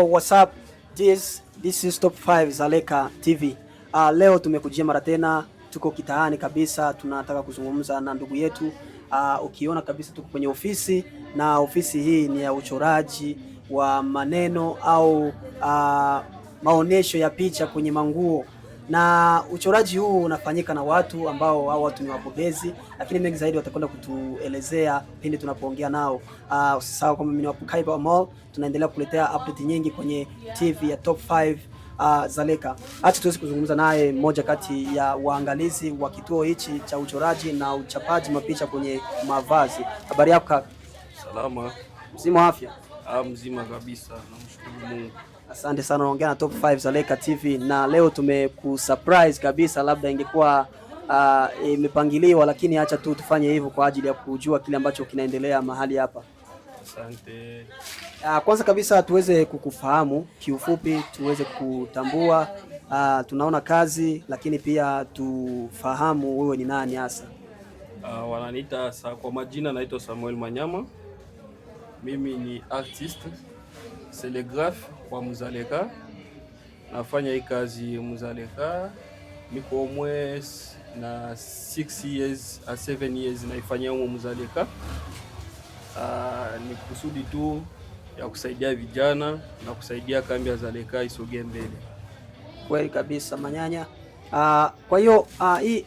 What's up? This is Top 5 Zaleka TV. Leo tumekujia mara tena, tuko kitaani kabisa, tunataka kuzungumza na ndugu yetu. Ukiona kabisa tuko kwenye ofisi, na ofisi hii ni ya uchoraji wa maneno au maonesho ya picha kwenye manguo, na uchoraji huu unafanyika na watu ambao hao watu ni wabobezi, lakini mengi zaidi watakwenda kutuelezea pindi tunapoongea nao. Usisahau kwamba mimi ni Kaiba Mall, tunaendelea kukuletea update nyingi kwenye TV ya Top 5 Zaleka. Acha tuweze kuzungumza naye, mmoja kati ya waangalizi wa kituo hichi cha uchoraji na uchapaji mapicha kwenye mavazi. Habari yako kaka? Salama. Mzima afya? Mzima kabisa, namshukuru Mungu. Asante sana, naongea na Top 5 Zaleka TV, na leo tumekusurprise kabisa. Labda ingekuwa imepangiliwa, lakini acha tu tufanye hivyo kwa ajili ya kujua kile ambacho kinaendelea mahali hapa. Asante. Kwanza kabisa tuweze kukufahamu kiufupi, tuweze kutambua tunaona kazi, lakini pia tufahamu wewe ni nani hasa. Wananiita kwa majina, naitwa Samuel Manyama. Mimi ni artist serigraphe kwa Muzaleka. Nafanya hii kazi Muzaleka niko mwezi na 6 years a 7 years naifanyia huko Muzaleka. Ni kusudi tu ya kusaidia vijana na kusaidia kambi ya Zaleka isogee mbele. Kweli kabisa Manyanya. Kwa hiyo hii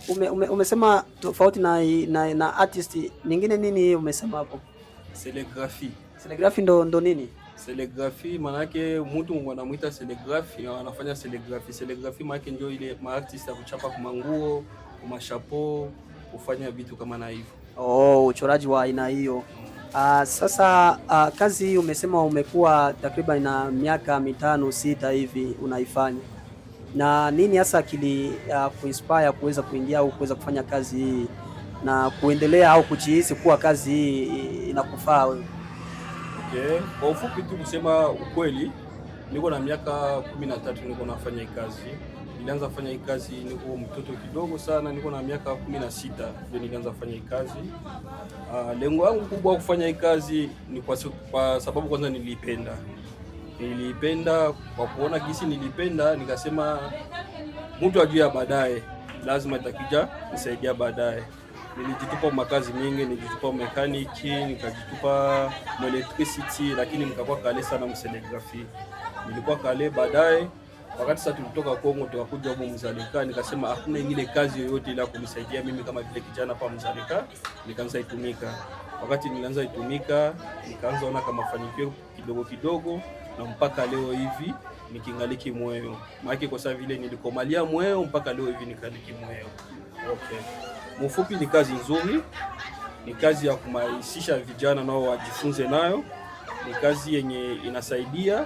umesema tofauti na artist nyingine, nini umesema hapo? Serigraphy. Serigraphy ndo nini? Serigraphy manake mtu anamuita serigraphy, anafanya serigraphy. Serigraphy maana ndio ile artist ya kuchapa kwa manguo, kwa mashapo, kufanya vitu kama na hivyo. Uchoraji wa aina hiyo. Sasa kazi hii umesema umekuwa takriban na miaka 5-6 hivi unaifanya, na nini hasa akili kuinspire kuweza kuingia au kuweza kufanya kazi hii na kuendelea au kujihisi kuwa kazi hii inakufaa wewe? Okay, kwa ufupi tu kusema ukweli, niko na miaka 13 niko nafanya hii kazi. Nilianza kufanya hii kazi niko mtoto kidogo sana, niko na miaka 16 ndio nilianza kufanya hii kazi. Lengo langu kubwa kufanya hii kazi ni kwa sababu kwanza nilipenda kwa kuona gisi nilipenda, nikasema mtu ajue ya baadaye lazima itakija nisaidia baadaye. Nilijitupa makazi mingi, nilijitupa mekaniki, nikajitupa electricity, lakini nikakuwa kale sana mserigraphy. Nilikuwa kale baadaye, wakati sasa tulitoka Kongo tukakuja huko Muzaleka, nikasema hakuna ingine kazi yoyote ila kunisaidia mimi kama vile kijana hapa Muzaleka, nikaanza itumika. Wakati nilianza itumika, nikaanza ona kama mafanikio kidogo kidogo, na mpaka leo hivi nikingaliki moyo. Maana kwa sababu vile nilikomalia moyo mpaka leo hivi nikaliki moyo. Okay. Mfupi ni kazi nzuri, ni kazi ya kumaisisha vijana nao wajifunze nayo, ni kazi yenye inasaidia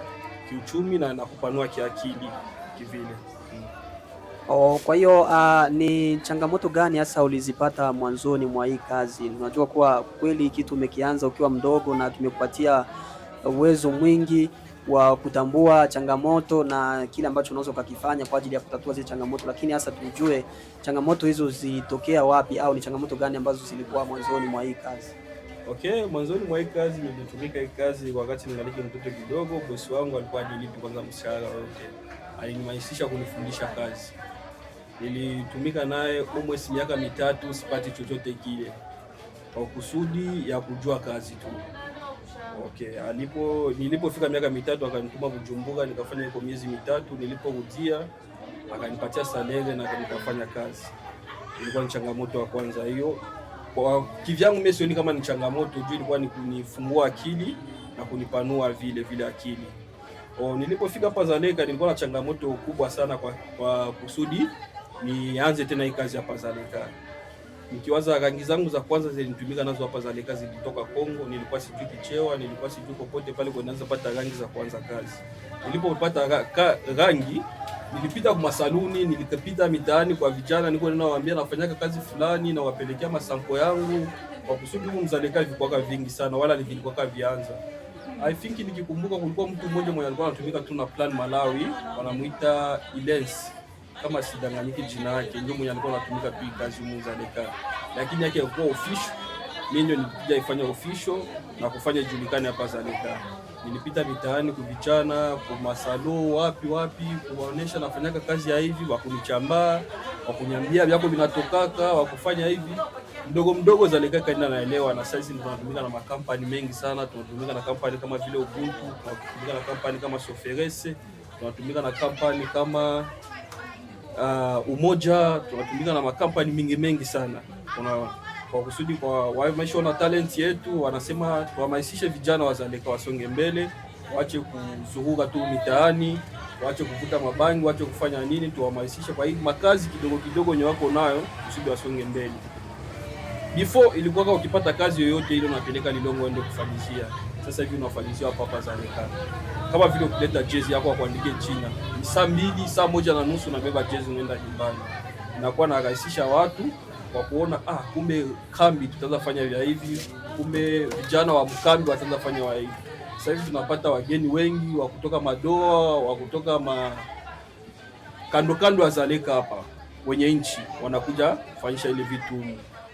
kiuchumi na kupanua kiakili kivile. Kwa hiyo ni changamoto gani hasa ulizipata mwanzoni mwa hii kazi? Unajua kuwa kweli kitu umekianza ukiwa mdogo na kimekupatia uwezo mwingi wa kutambua changamoto na kile ambacho unaweza ukakifanya kwa ajili ya kutatua zile changamoto, lakini hasa tujue changamoto hizo zitokea wapi au ni changamoto gani ambazo zilikuwa mwanzoni mwa hii kazi? Okay, mwanzoni mwa hii kazi nilitumika hii kazi wakati ningaliki mtoto kidogo. Bosi wangu alikuwa anilipa kwanza mshahara wote, alinimaisisha kunifundisha kazi. Nilitumika naye almost miaka 3 sipati chochote kile, kwa kusudi ya kujua kazi tu. Okay, nilipofika miaka 3 akanituma Bujumbura, nikafanya huko miezi 3. Niliporudia akanipatia salary na nikafanya kazi. Ilikuwa ni changamoto ya kwanza hiyo. Kwa kivyangu mimi sioni kama ni changamoto, juu ilikuwa ni kunifungua akili na kunipanua vile akili. Nilipofika hapa Zaleka nilikuwa na changamoto kubwa sana kwa kusudi nianze tena hii kazi hapa Zaleka. Nikiwaza rangi zangu za kwanza zilinitumika nazo hapa Zaleka zilitoka Kongo, nilikuwa sijui kichewa, nilikuwa sijui popote pale kwa naanza pata rangi za kwanza kazi. Nilipopata rangi, nilipita kwa masaluni, nilipita mitaani kwa vijana, niko ninawaambia nafanyaka kazi fulani na wapelekea masampo yangu, kwa kusudi huko Mzaleka vilikuwa vingi sana, wala vilikuwa vianza. I think nikikumbuka kulikuwa mtu mmoja mwenye alikuwa anatumika tu na Plan Malawi, wanamuita Ilens. Kama sidanganyiki jina yake, ndio mwenye alikuwa anatumika tu kazi Muzaleka. Lakini yake ilikuwa official, mimi ndio nilikuja ifanya official na kufanya julikane hapa Zaleka. nilipita mitaani kuvijana kwa masalo wapi kuwaonesha nafanyaka kazi ya hivi, wakunichambaa, wakunyambia vyako vinatokaka, wakufanya hivi mdogo mdogo. Zaleka kaenda naelewa, na sasa tunatumika na makampani mengi sana. Tunatumika na kampani kama vile Ubuntu, tunatumika na kampani kama Soferese, tunatumika na kampani kama Umoja, tunatumika na makampani mengi sana. Kwa kusudi kwa maisha na talent yetu, wanasema tuhamasishe vijana wa Zaleka wasonge mbele, waache kuzunguka tu mitaani, waache kuvuta mabangi, waache kufanya nini. Tuhamasishe kwa hii makazi kidogo kidogo nye wako nayo, kusudi wasonge mbele. Before ilikuwa kama ukipata kazi yoyote ile unapeleka Lilongo uende kufanyizia. Sasa hivi unafanyizia hapa Zaleka. Kama vile ukileta jezi yako kuandike jina, saa 2 saa 1:30 unabeba jezi unaenda nyumbani. Inakuwa narahisisha watu kwa kuona kumbe kambi tutaanza fanya vya hivi, kumbe vijana wa mkambi wataanza fanya wa hivi. Sasa hivi tunapata wageni wengi wa kutoka madoa, wa kutoka kando ya Zaleka hapa wenye nchi, wanakuja kufanyisha ile vitu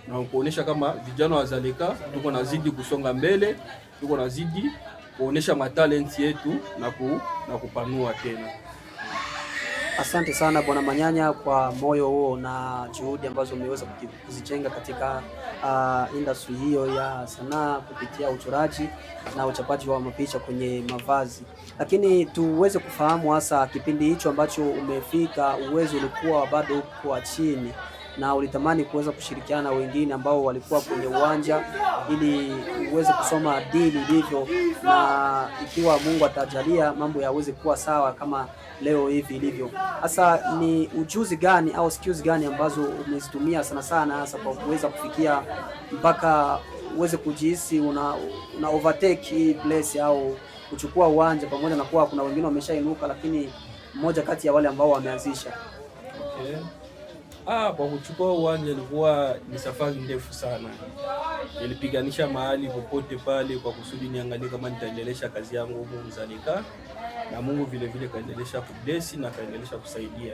na kuonesha kama vijana wa Zaleka tuko nazidi kusonga mbele, tuko nazidi kuonesha matalent yetu na kupanua tena. Asante sana Bwana Manyanya kwa moyo huo na juhudi ambazo umeweza kuzijenga katika industry hiyo ya sanaa kupitia uchoraji na uchapaji wa mapicha kwenye mavazi. Lakini tuweze kufahamu hasa kipindi hicho ambacho umefika, uwezo ulikuwa bado uko chini na ulitamani kuweza kushirikiana na wengine ambao walikuwa kwenye uwanja ili uweze kusoma dili ilivyo, na ikiwa Mungu atajalia mambo yaweze kuwa sawa kama leo hivi ilivyo. Hasa ni ujuzi gani au skills gani ambazo umezitumia sana hasa kwa kuweza kufikia mpaka uweze kujihisi una overtake place au kuchukua uwanja, pamoja na kuwa kuna wengine wameshainuka, lakini mmoja kati ya wale ambao wameanzisha? Okay. Kwa kuchukua uwanja ilikuwa ni safari ndefu sana. Nilipiganisha mahali popote pale kwa kusudi niangalie kama nitaendelesha kazi yangu huko Zaleka, na Mungu vile vile kaendelesha kubless na kaendelesha kusaidia.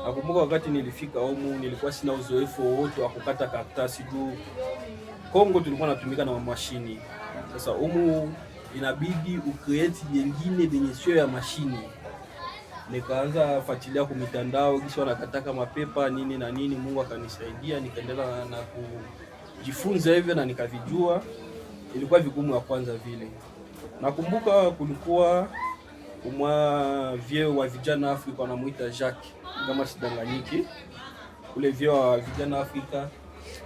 Nakumbuka wakati nilifika huko nilikuwa sina uzoefu wowote wa kukata karatasi tu. Kongo tulikuwa natumika na mashini. Sasa huko inabidi ucreate nyingine yenye sio ya mashini. Nikaanza fuatilia kwa mitandao kisha wanakataka mapepa nini na nini. Mungu akanisaidia nikaendelea na kujifunza hivyo na nikavijua. Ilikuwa vigumu ya kwanza vile. Nakumbuka kulikuwa vyeo wa vijana Afrika wanamuita Jacques kama sidanganyiki. Ule vyeo wa vijana Afrika,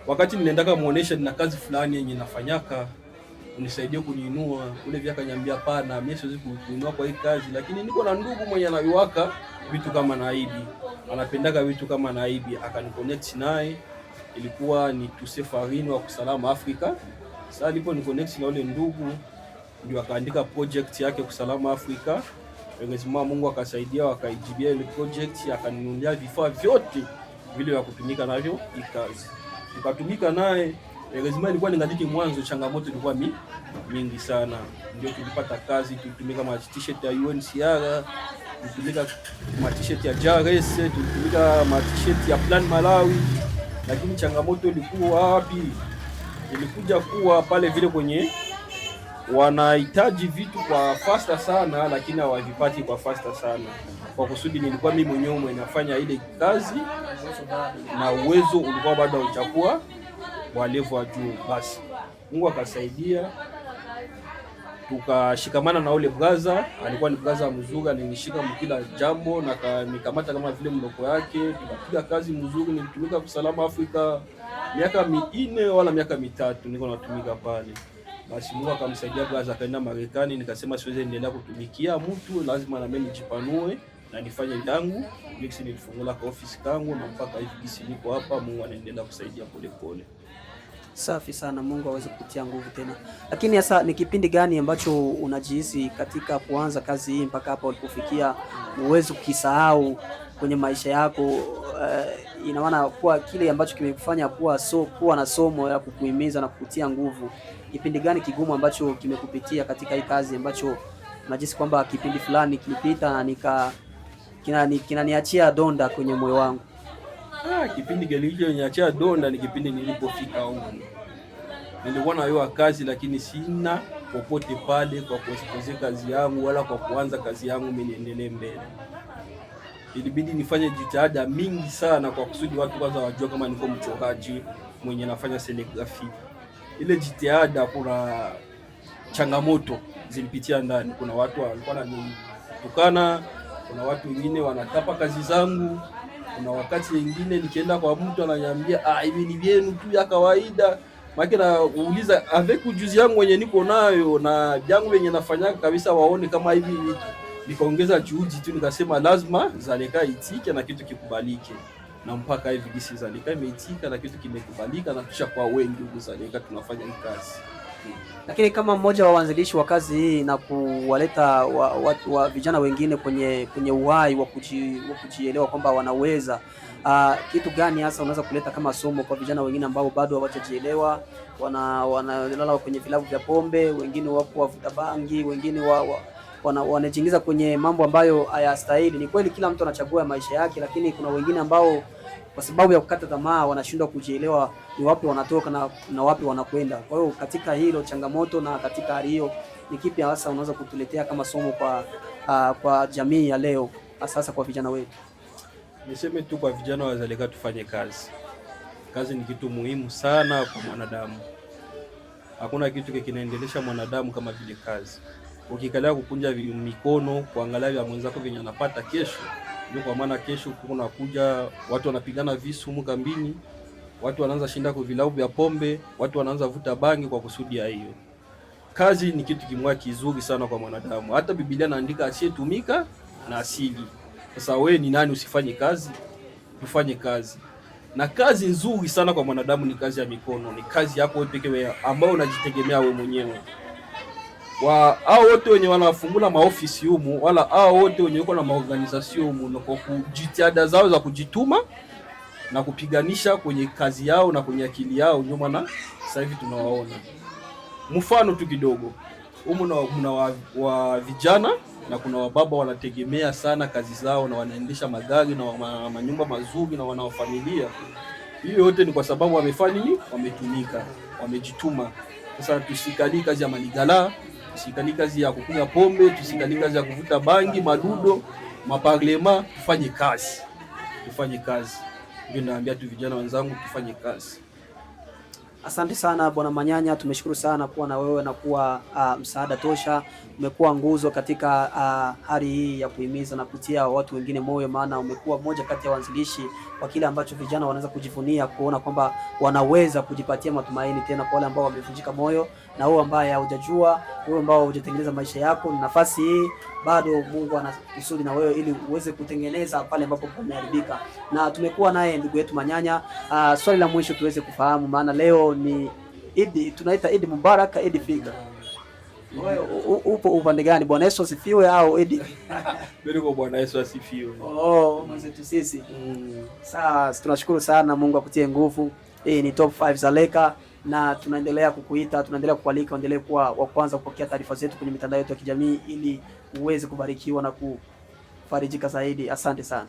wakati niliendaka muonesha nina kazi fulani yenye nafanyaka, unisaidie kuniinua. Ule vyaka akaniambia pana, mimi siwezi kuinua kwa hii kazi, lakini niko na ndugu mwenye anaiwaka vitu kama naibi, anapendaka vitu kama naibi, akaniconnect naye. Ilikuwa ni Tusefarini wa Kusalama Afrika. Sasa alipo ni connect na ule ndugu, ndio akaandika project yake Kusalama Afrika. Mwenyezi Mungu akasaidia, wakaijibia ile project, akaninunulia vifaa vyote vile vya kutumika navyo hii kazi. Tukatumika naye. Mwenyezi Mungu ilikuwa ningali mwanzo, changamoto ilikuwa mingi sana. Ndio tulipata kazi, tulitumika ma t-shirt ya UNHCR, tulitumika ma t-shirt ya JRS, tulitumika ma t-shirt ya Plan Malawi. Lakini changamoto ilikuwa wapi? Ilikuja kuwa pale vile kwenye wanahitaji vitu kwa faster sana, lakini hawavipati kwa faster sana. Kwa kusudi nilikuwa mimi mwenyewe nafanya ile kazi na uwezo ulikuwa bado hujakuwa wa level wa juu. Basi Mungu akasaidia, tukashikamana na ule brother. Alikuwa ni brother mzuri, alinishika mkila jambo na nikamata kama vile mloko yake. Tukapiga kazi mzuri, nilitumika Kusalama Afrika miaka 4 wala miaka 3 niko natumika pale. Basi Mungu akamsaidia brother, akaenda Marekani. Nikasema siwezi endelea kutumikia mtu, lazima na mimi nijipanue na nifanye yangu. Mixi nilifungula kwa office kangu na mpaka hivi bisi niko hapa. Mungu anaendelea kusaidia pole pole. Safi sana, Mungu aweze kutia nguvu tena. Lakini sasa ni kipindi gani ambacho unajihisi katika kuanza kazi hii mpaka hapa ulipofikia uweze kukisahau kwenye maisha yako? Ina maana kuwa kile ambacho kimekufanya kuwa na somo ya kukuhimiza na kukutia nguvu. Kipindi gani kigumu ambacho kimekupitia katika hii kazi ambacho unajihisi kwamba kipindi fulani kilipita na kinaniachia donda kwenye moyo wangu? Kipindi kilichoniachia donda ni kipindi nilipofika huko. Nilikuwa na hiyo kazi lakini sina popote pale kwa kuexpose kazi yangu wala kwa kuanza kazi yangu mimi niendelee mbele. Ilibidi nifanye jitihada mingi sana kwa kusudi watu kwanza wajue kama niko mchoraji mwenye nafanya serigraphy. Ile jitihada, kuna changamoto zilipitia ndani. Kuna watu walikuwa wananitukana, kuna watu wengine wanatapa kazi zangu, kuna wakati wengine nikienda kwa mtu ananiambia hivi ni vyenu tu ya kawaida. Maki na uuliza avec ujuzi yangu wenye niko nayo na jangu wenye nafanya kabisa waone kama hivi nikaongeza juhudi tu, nikasema lazima Zaleka itike na kitu kikubalike. Na mpaka hivi gisi Zaleka imeitika na kitu kimekubalika na kisha kwa wengi huko Zaleka tunafanya hii kazi. Lakini kama mmoja wa waanzilishi wa kazi hii na kuwaleta wa vijana wengine kwenye uhai wa kujielewa kwamba wanaweza, kitu gani hasa unaweza kuleta kama somo kwa vijana wengine ambao bado hawajajielewa, wanalala kwenye vilabu vya pombe, wengine wapo wavuta bangi, wengine wanajiingiza kwenye mambo ambayo hayastahili? Ni kweli kila mtu anachagua maisha yake, lakini kuna wengine ambao kwa sababu ya kukata tamaa wanashindwa kujielewa ni wapi wanatoka na wapi wanakwenda. Kwa hiyo katika hilo changamoto na katika hali hiyo, ni kipi hasa unaweza kutuletea kama somo kwa jamii ya leo, hasa kwa vijana wetu? Niseme tu kwa vijana wa Zaleka tufanye kazi. Kazi ni kitu muhimu sana kwa mwanadamu. Hakuna kitu kinaendelesha mwanadamu kama vile kazi. Ukikalia kukunja mikono kuangalia vya mwenzako venye anapata kesho, ndio kwa maana kesho kuna kuja watu wanapigana visu huko kambini, watu wanaanza shinda kwa vilabu vya pombe, watu wanaanza vuta bangi kwa kusudi ya hiyo. Kazi ni kitu kimwa kizuri sana kwa mwanadamu. Hata Biblia inaandika asiyetumika na asili. Sasa wewe ni nani usifanye kazi? Tufanye kazi. Na kazi nzuri sana kwa mwanadamu ni kazi ya mikono, ni kazi yako wewe pekee ambayo unajitegemea wewe mwenyewe. Hao wote wenye wanafungula maofisi humu, wala hao wote wenye uko na maorganization humu, na kwa kujitihada zao za kujituma na kupiganisha kwenye kazi yao na kwenye akili yao, ndio maana sasa hivi tunawaona. Mfano tu kidogo, humu na wa vijana na kuna wababa wanategemea sana kazi zao na wanaendesha magari na manyumba mazuri na wana familia. Hiyo yote ni kwa sababu wamefanya nini? Wametumika, wamejituma. Sasa tusikali kazi ya maligala, tusikali kazi ya kukunywa pombe, tusikali kazi ya kuvuta bangi, madudo, maparlema. Tufanye kazi, tufanye kazi. Ndio naambia tu vijana wenzangu, tufanye kazi. Asante sana Bwana Manyanya, tumeshukuru sana kuwa na wewe na kuwa msaada tosha. Umekuwa nguzo katika hali hii ya kuhimiza na kutia watu wengine moyo, maana umekuwa mmoja kati ya waanzilishi wa kile ambacho vijana wanaweza kujivunia, kuona kwamba wanaweza kujipatia matumaini tena kwa wale ambao wamevunjika moyo. Na wewe ambaye hujajua, wewe ambao hujatengeneza maisha yako, nafasi hii bado Mungu ana kusudi na wewe ili uweze kutengeneza pale ambapo pameharibika. Na tumekuwa naye ndugu yetu Manyanya. Swali la mwisho tuweze kufahamu, maana leo ni Eid, tunaita Eid Mubarak, Eid Fitr. Wewe upo upande gani? Bwana Yesu asifiwe au Eid? Mimi kwa Bwana Yesu asifiwe. Mwenzetu sisi. Sawa, tunashukuru sana, Mungu akutie nguvu. Hii ni Top 5 Zaleka na tunaendelea kukuita, tunaendelea kukualika uendelee kuwa wa kwanza kupokea taarifa zetu kwenye mitandao yetu ya kijamii ili uweze kubarikiwa na kufarijika zaidi. Asante sana.